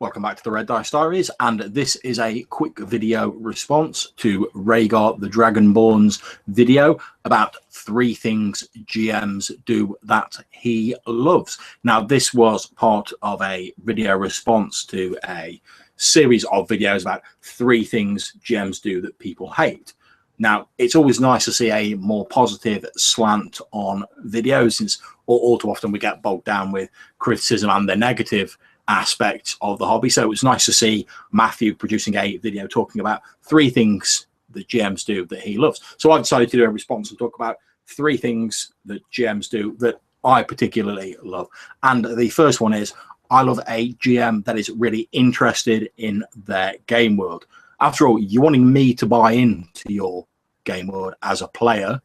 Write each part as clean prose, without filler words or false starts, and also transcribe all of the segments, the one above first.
Welcome back to the Red Dice Diaries, and this is a quick video response to Rhaegar the Dragonborn's video about 3 things GMs do that he loves. Now, this was part of a video response to a series of videos about 3 things GMs do that people hate. Now, it's always nice to see a more positive slant on videos, since all too often we get bogged down with criticism and the negative aspects of the hobby. So it's nice to see Matthew producing a video talking about 3 things that GMs do that he loves. So I've decided to do a response and talk about 3 things that GMs do that I particularly love. And the first one is, I love a GM that is really interested in their game world. After all, you're wanting me to buy into your game world as a player.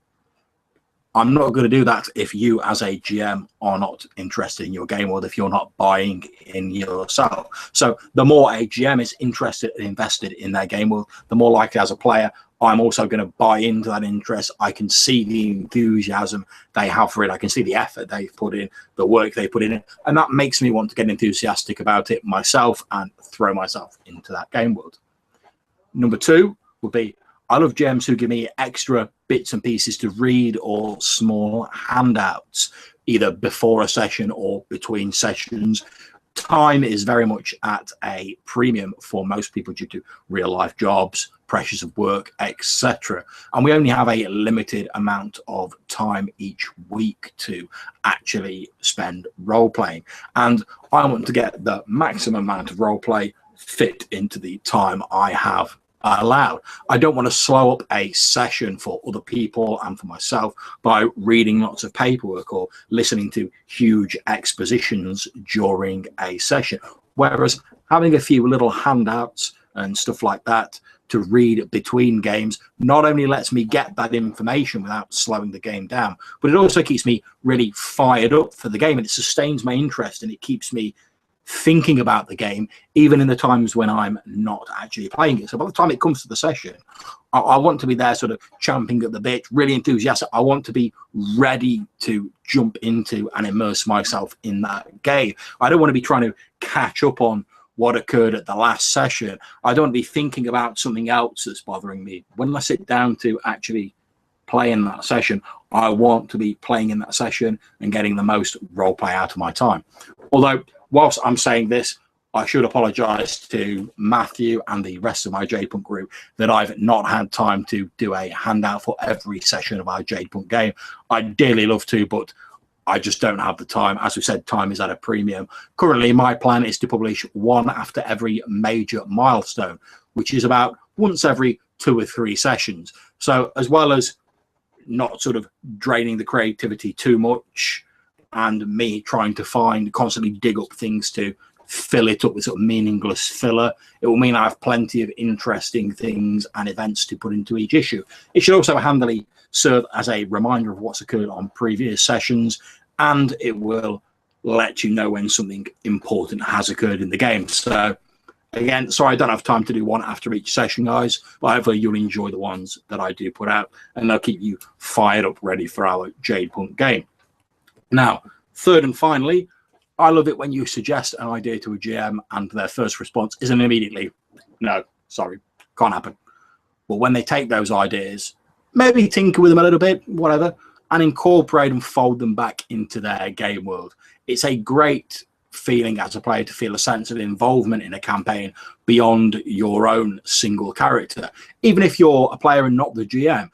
I'm not going to do that if you as a GM are not interested in your game world, if you're not buying in yourself. So the more a GM is interested and invested in their game world, the more likely as a player I'm also going to buy into that interest. I can see the enthusiasm they have for it. I can see the effort they've put in, the work they put in, and that makes me want to get enthusiastic about it myself and throw myself into that game world. Number 2 would be, I love GMs who give me extra bits and pieces to read or small handouts, either before a session or between sessions. Time is very much at a premium for most people due to real life jobs, pressures of work, etc. And we only have a limited amount of time each week to actually spend role playing. And I want to get the maximum amount of role play fit into the time I have allowed. I don't want to slow up a session for other people and for myself by reading lots of paperwork or listening to huge expositions during a session. Whereas having a few little handouts and stuff like that to read between games not only lets me get that information without slowing the game down, but it also keeps me really fired up for the game, and it sustains my interest and it keeps me thinking about the game even in the times when I'm not actually playing it. So by the time it comes to the session, I want to be there sort of champing at the bit, really enthusiastic. I want to be ready to jump into and immerse myself in that game. I don't want to be trying to catch up on what occurred at the last session. I don't want to be thinking about something else that's bothering me. When I sit down to actually play in that session, I want to be playing in that session and getting the most role play out of my time. Although, whilst I'm saying this, I should apologise to Matthew and the rest of my Jade Punk group that I've not had time to do a handout for every session of our Jade Punk game. I'd dearly love to, but I just don't have the time. As we said, time is at a premium. Currently, my plan is to publish 1 after every major milestone, which is about once every 2 or 3 sessions. So as well as not sort of draining the creativity too much, and me trying to constantly dig up things to fill it up with sort of meaningless filler, it will mean I have plenty of interesting things and events to put into each issue. It should also handily serve as a reminder of what's occurred on previous sessions, and it will let you know when something important has occurred in the game. So again, sorry I don't have time to do 1 after each session, guys, but hopefully you'll enjoy the ones that I do put out, and they'll keep you fired up ready for our Jade Punk game. Now, third and finally, I love it when you suggest an idea to a GM and their first response isn't immediately, no, sorry, can't happen. But when they take those ideas, maybe tinker with them a little bit, whatever, and incorporate and fold them back into their game world. It's a great feeling as a player to feel a sense of involvement in a campaign beyond your own single character. Even if you're a player and not the GM,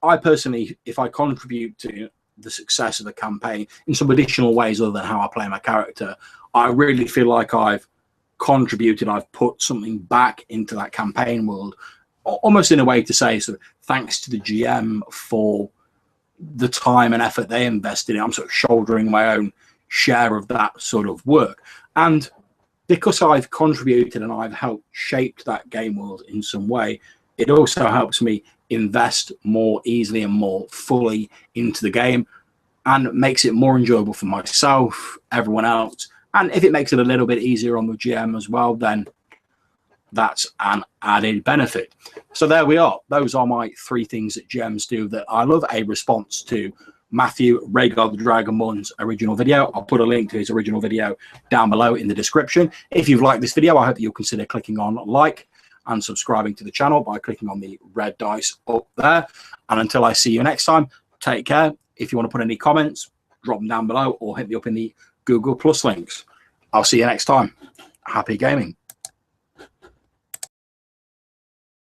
I personally, if I contribute to the success of the campaign in some additional ways other than how I play my character, I really feel like I've contributed, I've put something back into that campaign world, almost in a way to say sort of thanks to the GM for the time and effort they invested in. I'm sort of shouldering my own share of that sort of work, and because I've contributed and I've helped shape that game world in some way, it also helps me invest more easily and more fully into the game, and makes it more enjoyable for myself, everyone else. And if it makes it a little bit easier on the GM as well, then that's an added benefit. So there we are. Those are my 3 things that GMs do that I love. A response to Matthew Rhaegar the Dragonborn's original video. I'll put a link to his original video down below in the description. If you've liked this video, I hope that you'll consider clicking on like and subscribing to the channel by clicking on the red dice up there. And until I see you next time, take care. If you want to put any comments, drop them down below or hit me up in the Google Plus links. I'll see you next time. Happy gaming.